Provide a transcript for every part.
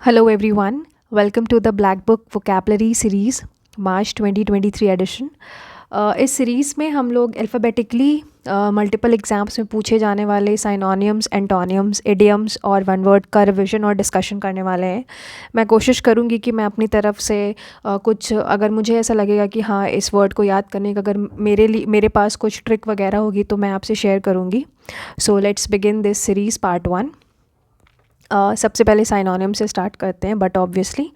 Hello everyone, welcome to the Black Book Vocabulary Series March 2023 addition. इस series में हम लोग अल्फ़ाबेटिकली मल्टीपल एग्ज़ाम्स में पूछे जाने वाले साइनोनियम्स, एंटोनियम्स, इडियम्स और वन वर्ड का रिविज़न और डिस्कशन करने वाले हैं। मैं कोशिश करूँगी कि मैं अपनी तरफ से कुछ अगर मुझे ऐसा लगेगा कि हाँ इस वर्ड को याद करने का अगर मेरे पास कुछ ट्रिक वगैरह होगी तो मैं आपसे शेयर करूँगी। So let's begin this series part 1। सबसे पहले साइनोनियम से स्टार्ट करते हैं बट ऑब्वियसली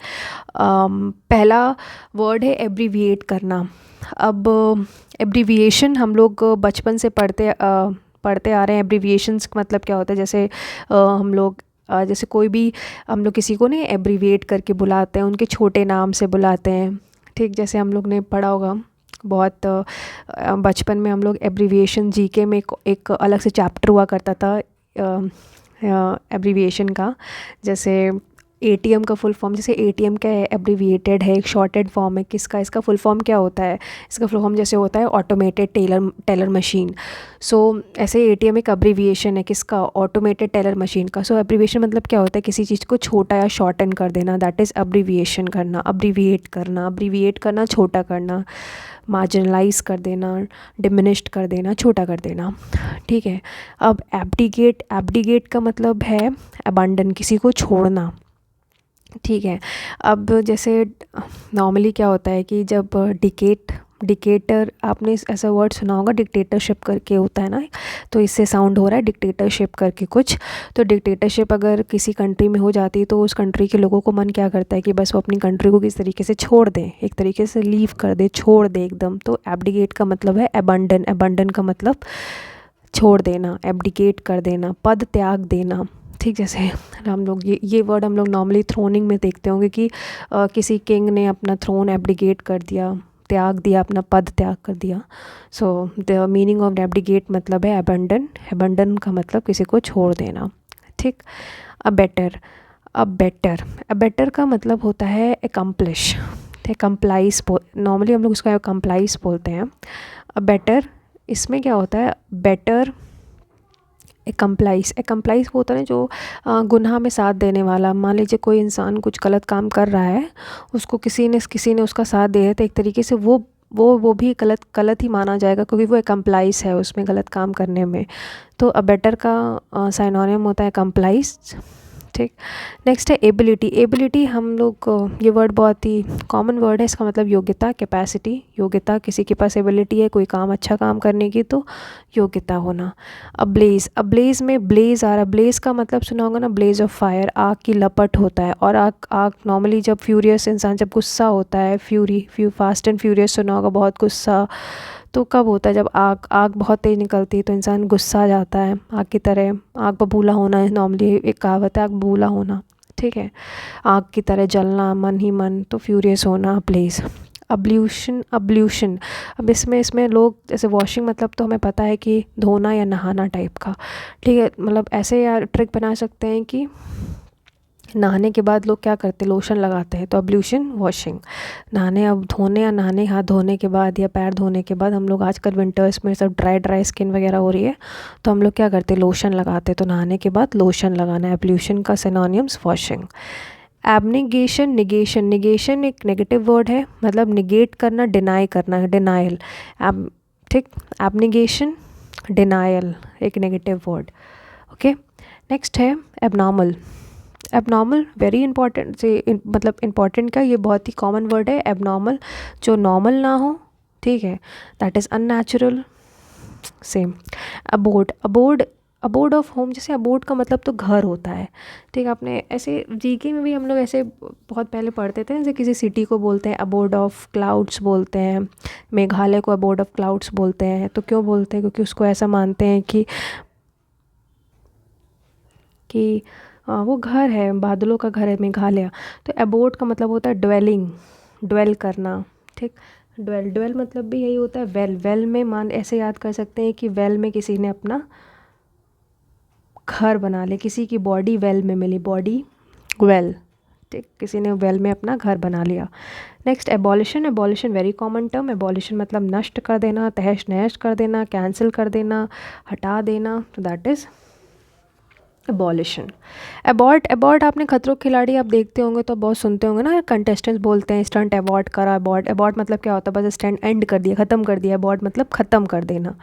पहला वर्ड है एब्रीविएट करना। अब एब्रीविएशन हम लोग बचपन से पढ़ते आ रहे हैं। एब्रीविएशंस मतलब क्या होता है, जैसे हम लोग जैसे कोई भी हम लोग किसी को नहीं एब्रीविएट करके बुलाते हैं, उनके छोटे नाम से बुलाते हैं। ठीक, जैसे हम लोग ने पढ़ा होगा बहुत बचपन में हम लोग एब्रीविएशन जीके में एक अलग से चैप्टर हुआ करता था एब्रीविएशन का। जैसे एटीएम का फुल फॉर्म, जैसे एटीएम क्या है, एब्रीविएटेड है, एक शॉर्टेड फॉर्म है किसका, इसका फुल फॉर्म क्या होता है, इसका फुल फॉर्म जैसे होता है ऑटोमेटेड टेलर मशीन। सो ऐसे एटीएम एक एब्रीविएशन है किसका, ऑटोमेटेड टेलर मशीन का। सो एब्रीविएशन मतलब क्या होता है, किसी चीज़ को छोटा या शॉर्टन कर देना, दैट इज़ एब्रीविएशन करना। एब्रीविएट करना छोटा करना, मार्जिनलाइज कर देना, डिमिनिश्ड कर देना, छोटा कर देना। ठीक है। अब एब्डिगेट का मतलब है अबंडन, किसी को छोड़ना। ठीक है। अब जैसे नॉर्मली क्या होता है कि जब डिकेटर, आपने ऐसा वर्ड सुना होगा डिक्टेटरशिप करके होता है ना, तो इससे साउंड हो रहा है डिक्टेटरशिप करके कुछ। तो डिक्टेटरशिप अगर किसी कंट्री में हो जाती है तो उस कंट्री के लोगों को मन क्या करता है कि बस वो अपनी कंट्री को किस तरीके से छोड़ दें, एक तरीके से लीव कर दे, छोड़ दे एकदम। तो एब्डिगेट का मतलब है अबंडन का मतलब छोड़ देना, एब्डिकेट कर देना, पद त्याग देना। ठीक, जैसे हम लोग ये वर्ड हम लोग नॉर्मली थ्रोनिंग में देखते होंगे कि किसी किंग ने अपना थ्रोन एब्डिकेट कर दिया, त्याग दिया, अपना पद त्याग कर दिया। So the meaning of abdicate मतलब है अबंडन का मतलब किसी को छोड़ देना। ठीक। अबेटर का मतलब होता है एकम्प्लिश, कंप्लाइज, नॉर्मली हम लोग उसका कंप्लाइज बोलते हैं। अबेटर, इसमें क्या होता है, बेटर एकम्प्लाइज होता है जो गुनाह में साथ देने वाला। मान लीजिए कोई इंसान कुछ गलत काम कर रहा है, उसको किसी ने उसका साथ दिया है, तो एक तरीके से वो भी गलत ही माना जाएगा क्योंकि वो एकम्प्लाइज है उसमें गलत काम करने में। तो अबेटर का साइनोनिम होता है कंप्लाइज। ठीक। नेक्स्ट है एबिलिटी हम लोग ये वर्ड बहुत ही कॉमन वर्ड है, इसका मतलब योग्यता, कैपेसिटी, योग्यता, किसी के पास एबिलिटी है कोई काम अच्छा काम करने की तो योग्यता होना। अब्लेज में ब्लेज आ रहा, ब्लेज का मतलब सुना होगा ना, ब्लेज ऑफ फायर, आग की लपट होता है। और आग नॉर्मली जब फ्यूरियस इंसान जब गुस्सा होता है, फास्ट एंड फ्यूरियस सुना होगा, बहुत गुस्सा, तो कब होता है जब आग बहुत तेज़ निकलती है तो इंसान गुस्सा आ जाता है, आग की तरह, आग बबूला होना है, नॉर्मली एक कहावत है आग बबूला होना। ठीक है। आग की तरह जलना मन ही मन, तो फ्यूरियस होना, प्लीज़। अब्ल्यूशन, अब इसमें लोग जैसे वॉशिंग मतलब तो हमें पता है कि धोना या नहाना टाइप का। ठीक है, मतलब ऐसे यार ट्रिक बना सकते हैं कि नहाने के बाद लोग क्या करते हैं, लोशन लगाते हैं, तो अब्ल्यूशन वॉशिंग। धोने या नहाने, हाथ धोने के बाद या पैर धोने के बाद हम लोग आजकल विंटर्स में सब ड्राई स्किन वगैरह हो रही है तो हम लोग क्या करते हैं, लोशन लगाते हैं। तो नहाने के बाद लोशन लगाना है। एब्ल्यूशन का सिनोनिम्स वॉशिंग। निगेशन एक नेगेटिव वर्ड है, मतलब निगेट करना, डिनाई करना, डिनाइल। ठीक। एबनिगेशन, डिनाइल एक नेगेटिव वर्ड। ओके। नेक्स्ट है एबनॉर्मल वेरी इंपॉर्टेंट से मतलब इंपॉर्टेंट का, ये बहुत ही कॉमन वर्ड है एबनॉर्मल, जो नॉर्मल ना हो। ठीक है, that is unnatural. Same. Aboard of home, जैसे अबोर्ड का मतलब तो घर होता है। ठीक, आपने ऐसे जीके में भी हम लोग ऐसे बहुत पहले पढ़ते थे, जैसे किसी सिटी को बोलते हैं अबोर्ड ऑफ क्लाउड्स बोलते हैं, मेघालय को अबोर्ड ऑफ क्लाउड्स बोलते हैं। तो क्यों बोलते हैं, क्योंकि उसको ऐसा मानते हैं कि वो घर है, बादलों का घर है मेघालय। तो अबोर्ड का मतलब होता है ड्वेल करना। ठीक। ड्वेल मतलब भी यही होता है वेल में, मान ऐसे याद कर सकते हैं कि वेल में किसी ने अपना घर बना लिया, किसी की बॉडी वेल में मिली, बॉडी वेल। ठीक, किसी ने वेल में अपना घर बना लिया। Next abolition very common term. Abolition मतलब नष्ट कर देना, तहस नहस कर देना, कैंसिल कर देना, हटा देना। तो that is abolition. Abort, abort आपने खतरों के खिलाड़ी आप देखते होंगे तो बहुत सुनते होंगे ना, कंटेस्टेंट्स बोलते हैं स्टंट एबॉर्ट करा। एबॉर्ट, एबॉर्ट मतलब क्या होता है? बस स्टंट एंड कर दिया, ख़त्म कर दिया। एबॉर्ट मतलब ख़त्म कर देना।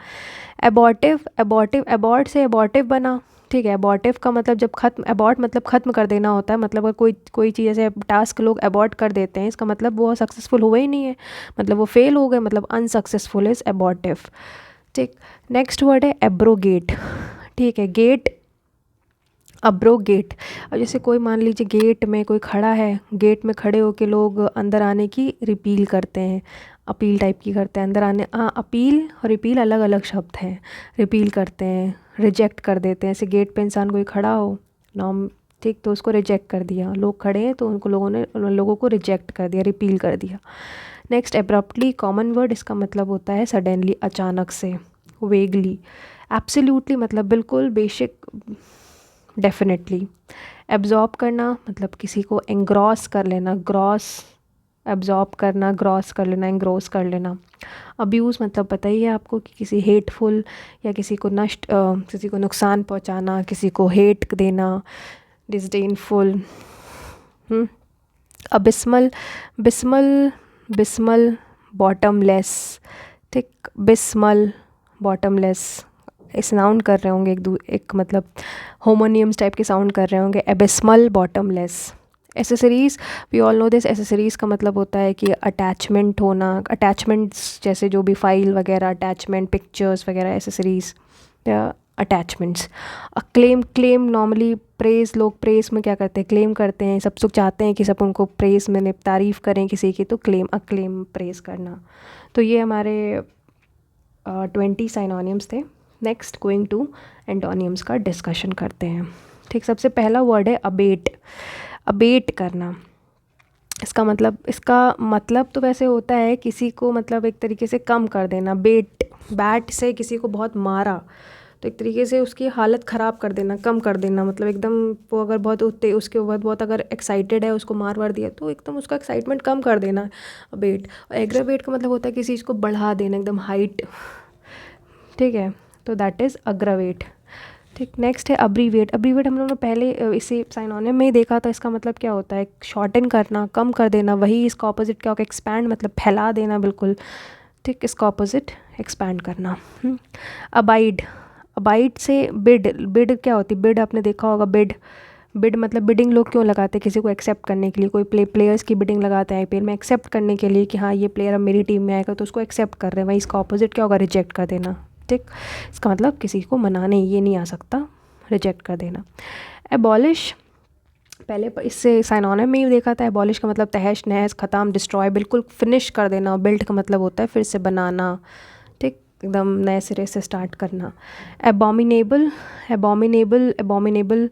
एबॉर्टिव, एबॉर्टिव, एबॉर्ट से एबॉर्टिव बना, ठीक है। एबॉर्टिव का मतलब जब खत्म, एबॉर्ट मतलब ख़त्म कर देना होता है। मतलब अगर कोई चीज़ ऐसे टास्क लोग एबॉर्ट कर देते हैं, इसका मतलब वो सक्सेसफुल हुआ ही नहीं है, मतलब वो फेल हो गए, मतलब अनसक्सेसफुल इज़ एबॉर्टिव, ठीक। नेक्स्ट वर्ड है एब्रोगेट, ठीक है। Gate, abrogate. अब जैसे कोई मान लीजिए गेट में कोई खड़ा है, गेट में खड़े होकर लोग अंदर आने की रिपील करते हैं, अपील टाइप की करते हैं अंदर आने। हाँ, अपील और रिपील अलग अलग शब्द हैं। रिपील करते हैं, रिजेक्ट कर देते हैं। ऐसे गेट पे इंसान कोई खड़ा हो नॉम, ठीक, तो उसको रिजेक्ट कर दिया। लोग खड़े हैं तो उनको उन लोगों को रिजेक्ट कर दिया, रिपील कर दिया। नेक्स्ट एब्रप्टली, कॉमन वर्ड, इसका मतलब होता है सडनली, अचानक से। वेगली, एब्सोल्युटली मतलब बिल्कुल, बेसिक, डेफिनेटली। एब्जॉर्ब करना मतलब किसी को एंग्रॉस कर लेना, ग्रॉस, एब्जॉर्ब करना, ग्रॉस कर लेना, एंग्रोस कर लेना। अब्यूज़ मतलब पता ही है आपको कि किसी हेटफुल या किसी को किसी को नुकसान पहुंचाना, किसी को हेट देना, डिसडेनफुल। अबिस्मल, बिस्मल, बिस्मल, बॉटमलेस, ठीक। बिस्मल, बॉटमलेस, साउंड कर रहे होंगे एक मतलब होमोनियम्स टाइप के साउंड कर रहे होंगे। Abysmal, bottomless. Accessories, we all know this. Accessories का मतलब होता है कि अटैचमेंट होना, अटैचमेंट्स जैसे जो भी फाइल वगैरह, अटैचमेंट, पिक्चर्स वगैरह, एसेसरीज़ या attachments. Claim, claim normally praise, लोग प्रेज़ में क्या करते हैं? क्लेम करते हैं। सब लोग चाहते हैं कि सब उनको प्रेज़ में तारीफ़ करें किसी की, तो क्लेम, अक्लेम, प्रेज़ करना। तो ये हमारे 20 साइनोनिम्स थे। नेक्स्ट गोइंग टू एंटोनिम्स का डिस्कशन करते हैं, ठीक। सबसे पहला वर्ड है अबेट। अबेट करना, इसका मतलब तो वैसे होता है किसी को मतलब एक तरीके से कम कर देना। बेट, बैट से किसी को बहुत मारा तो एक तरीके से उसकी हालत ख़राब कर देना, कम कर देना, मतलब एकदम वो अगर बहुत उसके बाद बहुत अगर एक्साइटेड है, उसको मार वार दिया तो एकदम उसका एक्साइटमेंट कम कर देना, बेट। और एग्रावेट का मतलब होता है किसी चीज़ को बढ़ा देना, एकदम हाइट, ठीक है, तो दैट इज़ अग्रावेट, ठीक। नेक्स्ट है अब्रीवेट। अब्रीवेट हम लोगों ने पहले इसे साइनोनिम में ही देखा था। इसका मतलब क्या होता है? शॉर्टन करना, कम कर देना। वही इसका ऑपोजिट क्या होगा? एक्सपैंड, मतलब फैला देना बिल्कुल, ठीक। इसका ऑपोजिट एक्सपैंड करना। अबाइड, अबाइड से बिड, बिड क्या होती है? बिड आपने देखा होगा, बिड, बिड मतलब बिडिंग लोग क्यों लगाते हैं? किसी को एक्सेप्ट करने के लिए। कोई प्लेयर्स की बिडिंग लगाते हैं आईपीएल में, एक्सेप्ट करने के लिए कि हाँ ये प्लेयर अब मेरी टीम में आएगा, तो उसको एक्सेप्ट कर रहे हैं। वही इसका ऑपोजिट क्या होगा? रिजेक्ट कर देना, ठीक। इसका मतलब किसी को मनाने ये नहीं आ सकता, रिजेक्ट कर देना। एबॉलिश, पहले इससे साइनोनिम में ही देखा था। एबॉलिश का मतलब तहस नहस, ख़त्म, डिस्ट्रॉय, बिल्कुल फिनिश कर देना। बिल्ड का मतलब होता है फिर से बनाना, ठीक, एकदम नए सिरे से स्टार्ट करना। एबॉमिनेबल, एबॉमिनेबल, एबॉमिनेबल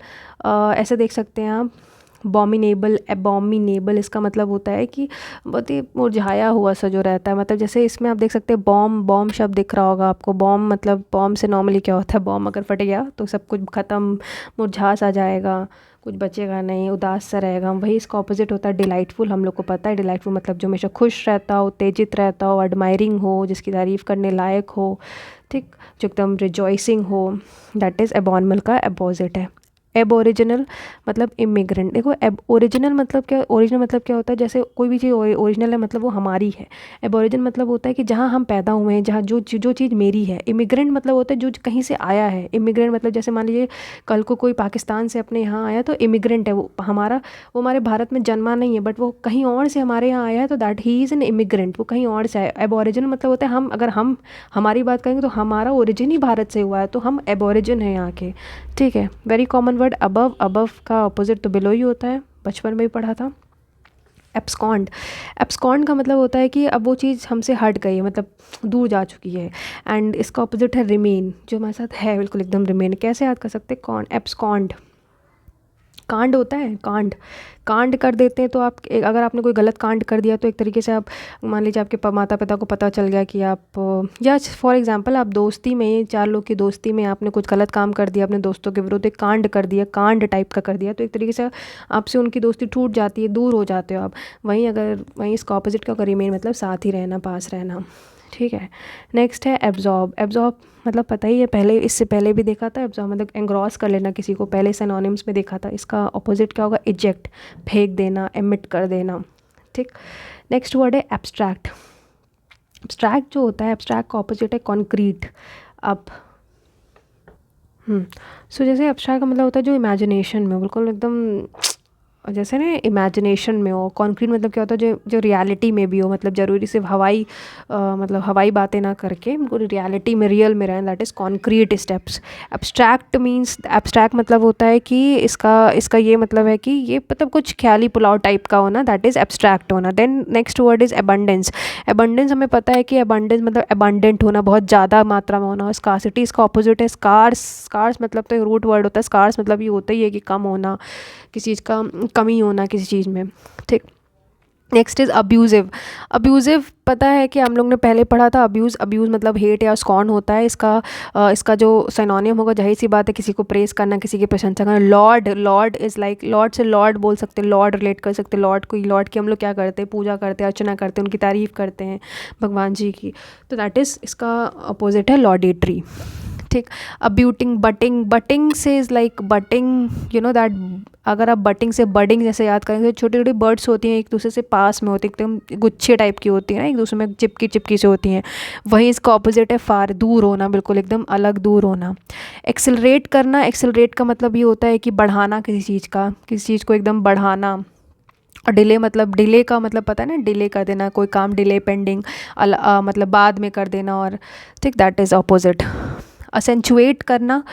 ऐसे देख सकते हैं आप, बॉमिनेबल, एबॉमिनेबल, इसका मतलब होता है कि बहुत ही मुरझाया हुआ सा जो रहता है। मतलब जैसे इसमें आप देख सकते हैं बॉम्ब, बॉम्ब शब्द दिख रहा होगा आपको। बॉम्ब मतलब, बॉम्ब से नॉर्मली क्या होता है? बॉम्ब अगर फट गया तो सब कुछ ख़त्म, मुरझा सा जाएगा, कुछ बचेगा नहीं, उदास सा रहेगा। वही इसका ऑपोजिट होता है डिलाइटफुल। हम लोग को पता है डिलाइटफुल मतलब जो हमेशा खुश रहता हो, उत्तेजित रहता हो, एडमायरिंग हो, जिसकी तारीफ़ करने लायक हो, ठीक, जो एकदम रिजॉइसिंग हो, दैट इज़ एबॉर्मल का अपोजिट है। एबोरिजिनल मतलब इमिग्रेंट। देखो एब ओरिजिनल मतलब क्या, ओरिजिनल मतलब क्या होता है? जैसे कोई भी चीज़ ओरिजिनल है मतलब वो हमारी है। एबोरिजिन मतलब होता है कि जहाँ हम पैदा हुए हैं, जहाँ जो चीज़ मेरी है। इमिग्रेंट मतलब होता है जो कहीं से आया है। इमिग्रेंट मतलब जैसे मान लीजिए कल को कोई पाकिस्तान से अपने यहाँ आया तो इमिग्रेंट है वो, वो हमारे भारत में जन्मा नहीं है, बट वो कहीं और से हमारे यहाँ आया है, तो that he is an immigrant, वो कहीं और से आया। एबोरिजिन मतलब होता है अगर हम हमारी बात करेंगे तो हमारा ओरिजिन ही भारत से हुआ है, तो हम एबोरिजिन हैं यहाँ के, ठीक है। Very common word above, above का अपोजिट तो बिलो ही होता है, बचपन में भी पढ़ा था। एब्सकॉन्ड, एब्सकॉन्ड का मतलब होता है कि अब वो चीज़ हमसे हट गई है, मतलब दूर जा चुकी है। एंड इसका अपोजिट है रिमेन, जो हमारे साथ है बिल्कुल एकदम रिमेन। कैसे याद कर सकते हैं? कौन, एब्सकॉन्ड, कांड होता है, कांड, कांड कर देते हैं। तो आप अगर आपने कोई गलत कांड कर दिया तो एक तरीके से आप मान लीजिए आपके माता पिता को पता चल गया कि आप, या फॉर एग्जांपल आप दोस्ती में, चार लोग की दोस्ती में आपने कुछ गलत काम कर दिया अपने दोस्तों के विरुद्ध, एक कांड कर दिया, कांड टाइप का कर दिया, तो एक तरीके से आपसे उनकी दोस्ती टूट जाती है, दूर हो जाते हो आप। वहीं इसका ऑपोजिट का रिमेन मतलब साथ ही रहना, पास रहना, ठीक है। नेक्स्ट है एब्जॉर्ब। एब्जॉर्ब मतलब पता ही है, पहले इससे पहले भी देखा था। एब्जॉर्ब मतलब एंग्रॉस कर लेना किसी को, पहले सिनोनिम्स में देखा था। इसका ऑपोजिट क्या होगा? इजेक्ट, फेंक देना, एमिट कर देना। ठीक। नेक्स्ट वर्ड है एब्स्ट्रैक्ट। एब्स्ट्रैक्ट जो होता है, एब्स्ट्रैक्ट का ऑपोजिट है कॉन्क्रीट। अब सो जैसे एब्स्ट्रैक्ट का मतलब होता है जो इमेजिनेशन में बिल्कुल एकदम, जैसे ना इमेजिनेशन में हो। कॉन्क्रीट मतलब क्या होता है? जो जो रियलिटी में भी हो, मतलब ज़रूरी सिर्फ हवाई मतलब हवाई बातें ना करके बिल्कुल रियलिटी में, रियल में रहें, that is concrete steps. Abstract means, abstract मतलब होता है कि इसका इसका ये मतलब है कि ये मतलब कुछ ख्याली पुलाव टाइप का होना, दैट इज़ एब्स्ट्रैक्ट होना। Then next word is abundance. Abundance हमें पता है कि एबंडेंस मतलब एबंडेंट होना, बहुत ज़्यादा मात्रा में होना। स्कार्सिटी इसका ऑपोजिट है स्कार्स। स्कार्स मतलब तो रूट वर्ड होता है। स्कार्स मतलब ये होता ही है कि कम होना, किसी चीज़ का कमी होना किसी चीज़ में। ठीक। Next is abusive. अब्यूज़िव पता है कि हम लोग ने पहले पढ़ा था। अब्यूज़, अब्यूज़ मतलब हेट या स्कॉन होता है। इसका जो सिनोनिम होगा, जाहिर सी बात है, किसी को प्रेज़ करना, किसी की प्रशंसा करना। Lord, Lord is like, Lord से लॉर्ड बोल सकते हैं, लॉर्ड रिलेट कर सकते हैं। लॉर्ड को, लॉर्ड की हम लोग क्या करते हैं? पूजा करते हैं, अर्चना करते हैं, उनकी तारीफ़ करते हैं, भगवान जी की। तो दैट इज़, इसका अपोजिट है लॉडेटरी। ठीक। अब ब्यूटिंग, बटिंग। बटिंग से is like butting, you know that, अगर आप बटिंग से बडिंग जैसे याद करेंगे, छोटी छोटी बर्ड्स होती हैं, एक दूसरे से पास में होती है, एकदम गुच्छे टाइप की होती है ना, एक दूसरे में चिपकी चिपकी से होती हैं। वहीं इसका ऑपोजिट है फार, दूर होना, बिल्कुल एकदम अलग, दूर होना। एक्सेलरेट करना। एक्सेलरेट का मतलब ये होता है कि बढ़ाना किसी चीज़ का, किसी चीज़ को एकदम बढ़ाना। और डिले मतलब, डिले का मतलब पता है ना, डिले कर देना, कोई काम डिले, पेंडिंग, मतलब बाद में कर देना। और ठीक, दैट इज़ ऑपोजिट। असेंचुएट करना।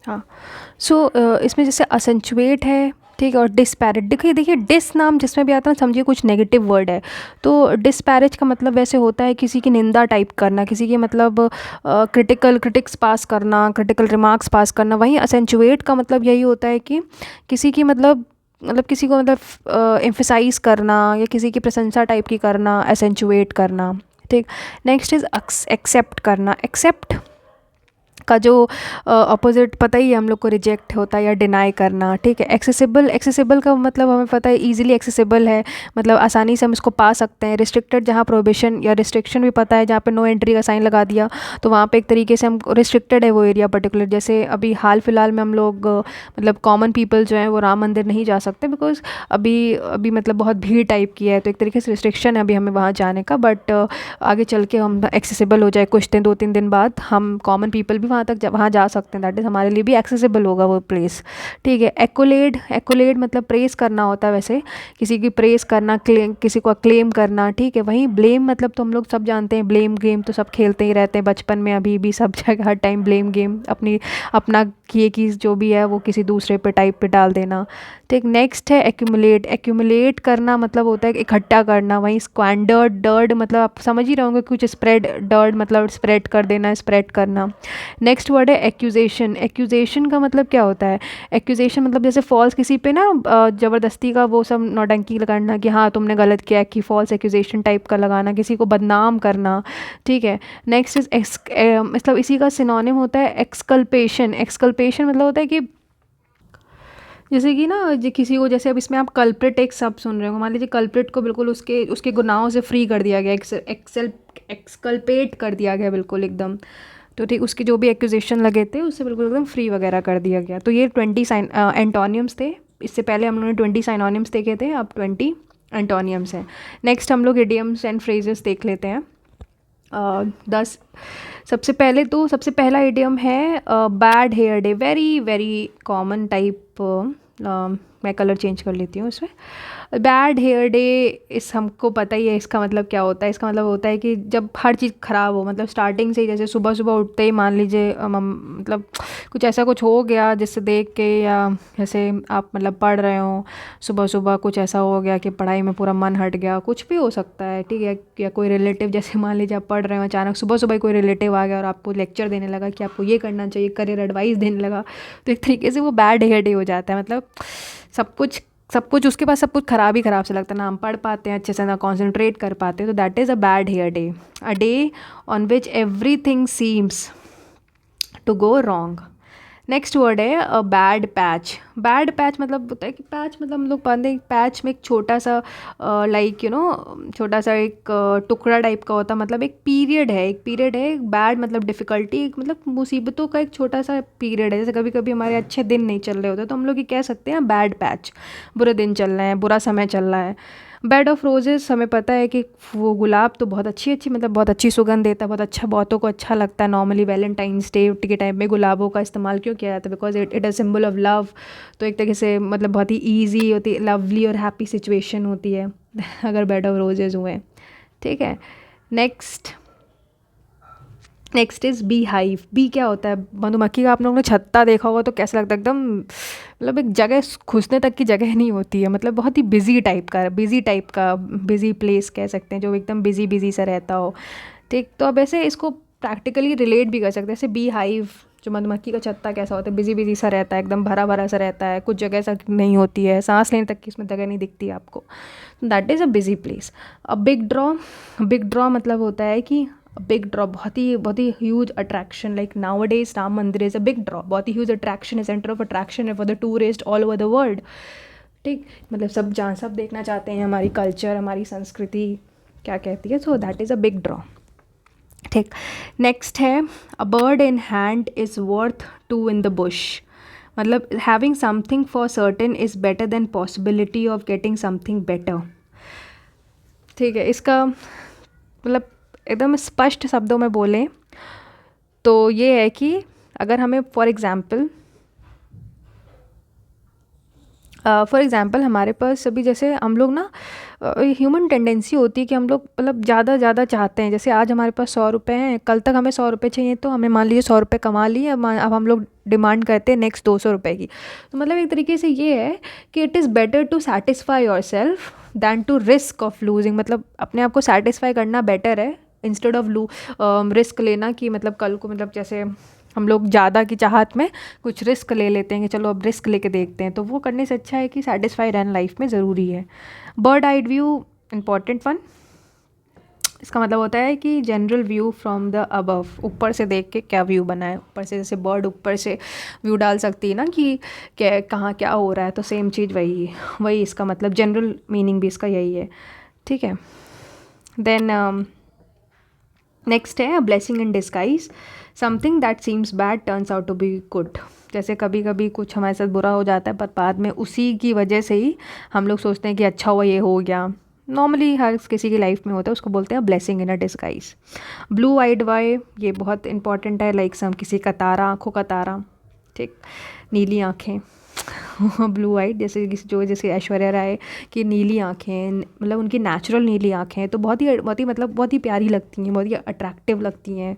हाँ। सो इसमें जैसे असेंचुएट है, ठीक है, और डिस्पैरेज। देखिए देखिए, डिस नाम जिसमें भी आता है समझिए कुछ नेगेटिव वर्ड है। तो डिस्पैरेज का मतलब वैसे होता है किसी की निंदा टाइप करना, किसी के मतलब क्रिटिक्स पास करना, क्रिटिकल रिमार्क्स पास करना। वहीं असेंचुएट का मतलब यही होता है कि किसी की मतलब किसी को मतलब एम्फेसाइज करना, या किसी की प्रशंसा टाइप की करना, असेंचुएट करना। ठीक। नेक्स्ट इज़ एक्सेप्ट करना। एक्सेप्ट का जो अपोजिट पता ही है हम लोग को, रिजेक्ट होता है या डिनाई करना। ठीक है। एक्सेसिबल। एक्सेसिबल का मतलब हमें पता है, ईजिली एक्सेसिबल है, मतलब आसानी से हम इसको पा सकते हैं। रिस्ट्रिक्टेड, जहाँ प्रोहिबिशन या रिस्ट्रिक्शन भी पता है, जहाँ पे नो एंट्री का साइन लगा दिया, तो वहाँ पे एक तरीके से हम रिस्ट्रिक्टेड है वो एरिया पर्टिकुलर। जैसे अभी हाल फिलहाल में हम लोग मतलब कॉमन पीपल जो हैं वो राम मंदिर नहीं जा सकते, बिकॉज अभी अभी मतलब बहुत भीड़ टाइप की है, तो एक तरीके से रिस्ट्रिक्शन है अभी हमें वहाँ जाने का। बट आगे चल के हम एक्सेसिबल हो जाए, कुछ दिन, 2-3 दिन बाद हम कॉमन पीपल भी वहाँ तक वहाँ जा सकते हैं, दैट इज़ हमारे लिए भी एक्सेसिबल होगा वो प्लेस। ठीक है। एक्कोलेड। एक्कोलेड मतलब प्रेस करना होता है वैसे, किसी की प्रेस करना, क्लेम, किसी को क्लेम करना। ठीक है। वहीं ब्लेम मतलब तो हम लोग सब जानते हैं, ब्लेम गेम तो सब खेलते ही रहते हैं बचपन में, अभी भी सब जगह हर टाइम ब्लेम गेम, अपना किए की जो भी है वो किसी दूसरे पे टाइप पे डाल देना। ठीक। नेक्स्ट है एक्यूमुलेट। एक्यूमुलेट करना मतलब होता है इकट्ठा करना। वहीं स्क्वैंडर्ड, डर्ड मतलब आप समझ ही रहे होंगे कुछ, स्प्रेड, डर्ड मतलब स्प्रेड कर देना, स्प्रेड करना। नेक्स्ट वर्ड है एक्यूजेशन। एक्यूजेशन का मतलब क्या होता है? एक्यूजेशन मतलब जैसे फॉल्स, किसी पे ना ज़बरदस्ती का वो सब नौटंकी करना कि हाँ तुमने गलत किया, कि फॉल्स एक्यूजेशन टाइप का लगाना, किसी को बदनाम करना। ठीक है। नेक्स्ट इज मतलब इसी का सिनोनिम होता है एक्सकल्पेशन। एक्सकल्पेशन मतलब होता है कि जैसे कि ना किसी को, जैसे अब इसमें आप कल्प्रिट एक शब्द सुन रहे हो, मान लीजिए कल्प्रिट को बिल्कुल उसके उसके गुनाहों से फ्री कर दिया गया, एक्सकल्पेट कर दिया गया बिल्कुल एकदम। तो ठीक, उसके जो भी एक्यूजेशन लगे थे उससे बिल्कुल एकदम फ्री वगैरह कर दिया गया। तो ये 20 एंटोनियम्स थे। इससे पहले हम लोगों ने 20 साइनोनिम्स देखे थे, अब 20 एंटोनियम्स हैं। नेक्स्ट हम लोग इडियम्स एंड फ्रेजेस देख लेते हैं। 10। सबसे पहले तो सबसे पहला इडियम है bad hair day. Very very common type, मैं कलर चेंज कर लेती हूँ इसमें। बैड हेयर डे, इस हमको पता ही है इसका मतलब क्या होता है। इसका मतलब होता है कि जब हर चीज़ ख़राब हो, मतलब स्टार्टिंग से ही, जैसे सुबह सुबह उठते ही मान लीजिए मतलब कुछ ऐसा कुछ हो गया जिससे देख के, या जैसे आप मतलब पढ़ रहे हो, सुबह सुबह कुछ ऐसा हो गया कि पढ़ाई में पूरा मन हट गया, कुछ भी हो सकता है। ठीक है। या कोई रिलेटिव, जैसे मान लीजिए आप पढ़ रहे हो, अचानक सुबह सुबह कोई रिलेटिव आ गया और आपको लेक्चर देने लगा कि आपको ये करना चाहिए, करियर एडवाइस देने लगा, तो एक तरीके से वो बैड हेयर डे हो जाता है। मतलब सब कुछ उसके पास सब कुछ ख़राब ही ख़राब से लगता है, ना हम पढ़ पाते हैं अच्छे से, ना कॉन्सेंट्रेट कर पाते हैं। तो that is a bad hair day. A day on which everything seems to go wrong. Next word है बैड पैच। बैड पैच मतलब होता है कि पैच मतलब हम लोग पाते हैं पैच में एक छोटा सा लाइक छोटा सा एक टुकड़ा टाइप का होता है, मतलब एक पीरियड है, एक बैड मतलब डिफ़िकल्टी, एक मतलब मुसीबतों का एक छोटा सा पीरियड है। जैसे कभी कभी हमारे अच्छे दिन नहीं चल रहे होते तो हम लोग ये कह सकते हैं बैड पैच, बुरे दिन चल रहे हैं, बुरा समय चल रहा है। बेड ऑफ रोजेस, हमें पता है कि वो गुलाब तो बहुत अच्छी मतलब बहुत अच्छी सुगंध देता है, बहुत अच्छा, बहुतों को अच्छा लगता है। नॉर्मली वैलेंटाइंस डे के टाइम में गुलाबों का इस्तेमाल क्यों किया जाता है? Because it a symbol of love. तो एक तरीके से मतलब बहुत ही ईजी होती है, लवली और हैप्पी सिचुएशन होती है अगर बेड ऑफ रोजेज हुए। ठीक है। Next next is beehive. Bee क्या होता है? मधुमक्खी का आप लोगों ने छत्ता देखा होगा तो कैसा लगता है? एकदम मतलब एक जगह घुसने तक की जगह नहीं होती है, मतलब बहुत ही बिजी बिजी प्लेस कह सकते हैं, जो एकदम बिजी सा रहता हो। ठीक, तो अब ऐसे इसको प्रैक्टिकली रिलेट भी कर सकते हैं। जैसे बी हाइव, जो मधुमक्खी का छत्ता कैसा होता है? बिजी सा रहता है, एकदम भरा भरा सा रहता है, कुछ जगह सा नहीं होती है, सांस लेने तक की इसमें जगह नहीं दिखती आपको। That is a busy place. A big draw मतलब होता है कि बिग ड्रॉ बहुत ही huge attraction, like nowadays Ram Mandir is a big draw, बहुत ही ह्यूज अट्रैक्शन है, सेंटर ऑफ अट्रैक्शन है for the tourist all over the world. ठीक, मतलब सब देखना चाहते हैं हमारी कल्चर, हमारी संस्कृति क्या कहती है। So that is a big draw. ठीक। नेक्स्ट है a bird in hand is worth two in the bush. मतलब having something for certain is better than possibility of getting something better. ठीक है, इसका मतलब एकदम स्पष्ट शब्दों में बोलें तो ये है कि अगर हमें फॉर एग्ज़ाम्पल हमारे पास अभी जैसे हम लोग ना ह्यूमन टेंडेंसी होती है कि हम लोग मतलब ज़्यादा चाहते हैं। जैसे आज हमारे पास 100 रुपये हैं, कल तक हमें 100 रुपये चाहिए, तो हमें मान लीजिए 100 रुपये कमा लिए, अब हम लोग डिमांड करते हैं नेक्स्ट 200 रुपये की। तो मतलब एक तरीके से ये है कि it is better to satisfy yourself than to risk of losing. मतलब अपने आप को सेटिस्फाई करना बेटर है इंस्टेड ऑफ रिस्क लेना, कि मतलब कल को मतलब जैसे हम लोग ज़्यादा की चाहत में कुछ रिस्क ले लेते हैं कि चलो अब रिस्क लेके देखते हैं, तो वो करने से अच्छा है कि सेटिस्फाई रहना लाइफ में ज़रूरी है। बर्ड आइड व्यू, इम्पॉर्टेंट वन। इसका मतलब होता है कि general view from the above, ऊपर से देख के क्या व्यू बना है ऊपर से। जैसे बर्ड ऊपर से व्यू डाल सकती है ना कि क्या कहाँ क्या हो रहा है, तो सेम चीज़ वही इसका मतलब जनरल मीनिंग भी इसका यही है। ठीक है। देन नेक्स्ट है blessing in disguise. Something that seems bad turns out to be good. जैसे कभी कभी कुछ हमारे साथ बुरा हो जाता है, पर बाद में उसी की वजह से ही हम लोग सोचते हैं कि अच्छा हुआ ये हो गया। नॉर्मली हर किसी की लाइफ में होता है, उसको बोलते हैं blessing in a disguise. Blue eyed वाई, ये बहुत इंपॉर्टेंट है, लाइक सम किसी का तारा, आँखों का तारा। ठीक, नीली आँखें ब्लू आइड, जैसे ऐश्वर्या राय की नीली आँखें, मतलब उनकी नेचुरल नीली आँखें हैं, तो बहुत ही मतलब बहुत ही प्यारी लगती हैं, बहुत ही अट्रैक्टिव लगती हैं,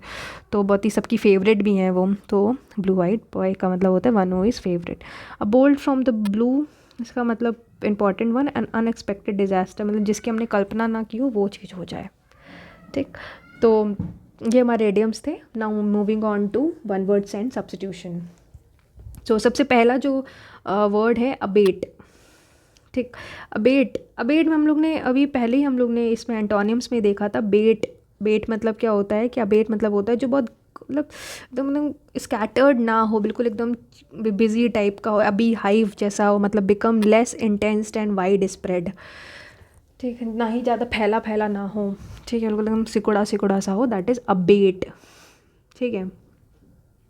तो बहुत ही सबकी फेवरेट भी हैं वो। तो ब्लू आइड बॉय का मतलब होता है one who is favourite. A bolt from the blue, इसका मतलब important one, an unexpected disaster, मतलब जिसकी हमने कल्पना ना की हो वो चीज़ हो जाए। ठीक, तो ये हमारे इडियम्स थे। Now moving on to one words and substitution. तो सबसे पहला जो वर्ड है अबेट। ठीक, अबेट में हम लोग ने अभी पहले ही हम लोग ने इसमें एंटोनिम्स में देखा था। बेट मतलब क्या होता है कि अबेट मतलब होता है जो बहुत मतलब एकदम स्कैटर्ड ना हो, बिल्कुल एकदम बिजी टाइप का हो, अभी हाइव जैसा हो, मतलब become less intense and wide spread. ठीक है, ना ही ज़्यादा फैला ना हो। ठीक है, बिल्कुल एकदम सिकुड़ा सा हो, दैट इज़ अबेट। ठीक है,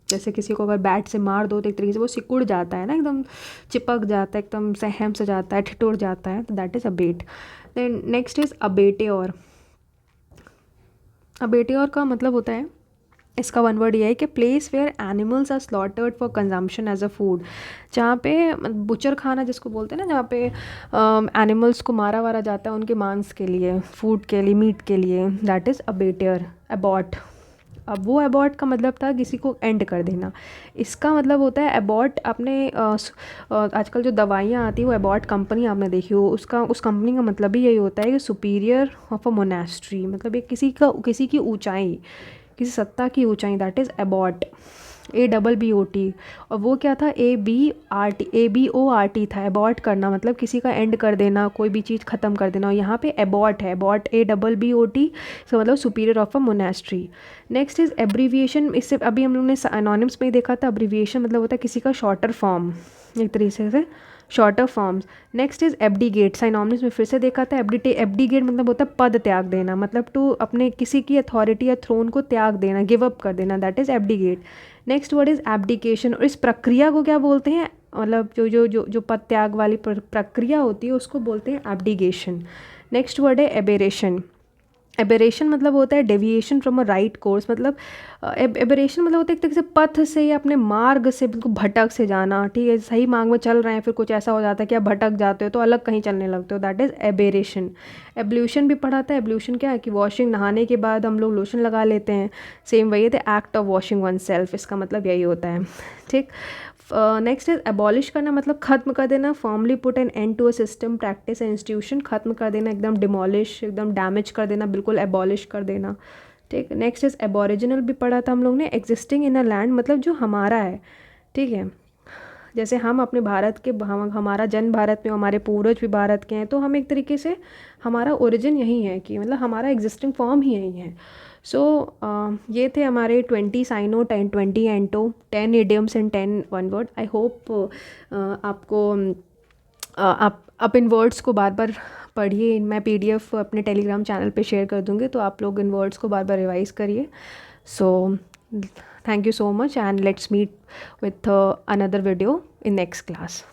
जैसे किसी को अगर बैट से मार दो तो एक तरीके से वो सिकुड़ जाता है ना, एकदम चिपक जाता है, एकदम सहम से जाता है, ठिठुर जाता है, तो that is abate. Then next is abattoir. Abattoir का मतलब होता है, इसका वन वर्ड ये है कि place where animals are slaughtered for consumption as a food. जहाँ पे बुचर खाना जिसको बोलते हैं ना, जहाँ पे एनिमल्स को मारा वारा जाता है उनके मांस के लिए, फूड के लिए, मीट के लिए, दैट इज़ अबेट्योर। अबॉट, अब वो अबॉट का मतलब था किसी को एंड कर देना। इसका मतलब होता है अबॉट, आपने आजकल जो दवाइयाँ आती हैं वो अबॉट कंपनी आपने देखी हो, उस कंपनी का मतलब भी यही होता है कि सुपीरियर ऑफ अ मोनेस्ट्री, मतलब एक किसी की ऊंचाई, किसी सत्ता की ऊंचाई, दैट इज़ अबॉट। ABBOT, और वो क्या था, ABORT था, अबॉर्ट करना मतलब किसी का एंड कर देना, कोई भी चीज़ ख़त्म कर देना, और यहाँ पे अबॉर्ट है, अबॉर्ट ABBOT, सो मतलब superior of a monastery. Next is abbreviation, इससे अभी हम लोग ने एनोनिम्स में ही देखा था, एब्रीविएशन मतलब होता है किसी का शॉर्टर फॉर्म, एक तरीके से shorter forms. Next is abdicate, synonyms में फिर से देखा था, एब्डिगेट मतलब होता है पद त्याग देना, मतलब टू अपने किसी की अथॉरिटी या थ्रोन को त्याग देना, गिव अप कर देना, that is abdicate. Next word is abdication, और इस प्रक्रिया को क्या बोलते हैं, मतलब जो पद त्याग वाली प्रक्रिया होती है उसको बोलते हैं एब्डिगेशन। नेक्स्ट वर्ड है एबेरेशन। एबेरेशन मतलब होता है deviation from a right course, मतलब एबेरेशन मतलब होता है एक तरीके से पथ से या अपने मार्ग से बिल्कुल भटक से जाना, ठीक है, सही मार्ग में चल रहे हैं फिर कुछ ऐसा हो जाता है कि आप भटक जाते हो तो अलग कहीं चलने लगते हो, दैट इज़ एबेरेशन। एब्ल्यूशन भी पढ़ा था, एब्ल्यूशन क्या है कि वॉशिंग, नहाने के बाद हम लोग लोशन लगा लेते हैं, सेम वही है, the act of washing one self, इसका मतलब यही होता है, ठीक। नेक्स्ट इज एबॉलिश करना, मतलब ख़त्म कर देना, formally put an end to a system, practice, institution, ख़त्म कर देना, एकदम डिमोलिश, एकदम डैमेज कर देना, बिल्कुल एबॉलिश कर देना, ठीक। नेक्स्ट इज एबोरिजिनल भी पढ़ा था हम लोग ने, एग्जिस्टिंग इन अ लैंड मतलब जो हमारा है, ठीक है, जैसे हम अपने भारत के, हमारा जन्म भारत में, हमारे पूर्वज भी भारत के हैं, तो हम एक तरीके से हमारा ओरिजिन यही है, कि मतलब हमारा एग्जिस्टिंग फॉर्म ही यही है। सो ये थे हमारे 20 syno, 20 anto, 10 idioms and 10 one word. I hope आपको आप इन वर्ड्स को बार बार पढ़िए, मैं PDF अपने टेलीग्राम चैनल पे शेयर कर दूँगी, तो आप लोग इन वर्ड्स को बार बार रिवाइज़ करिए। So thank you so much, and let's meet with another video in next class.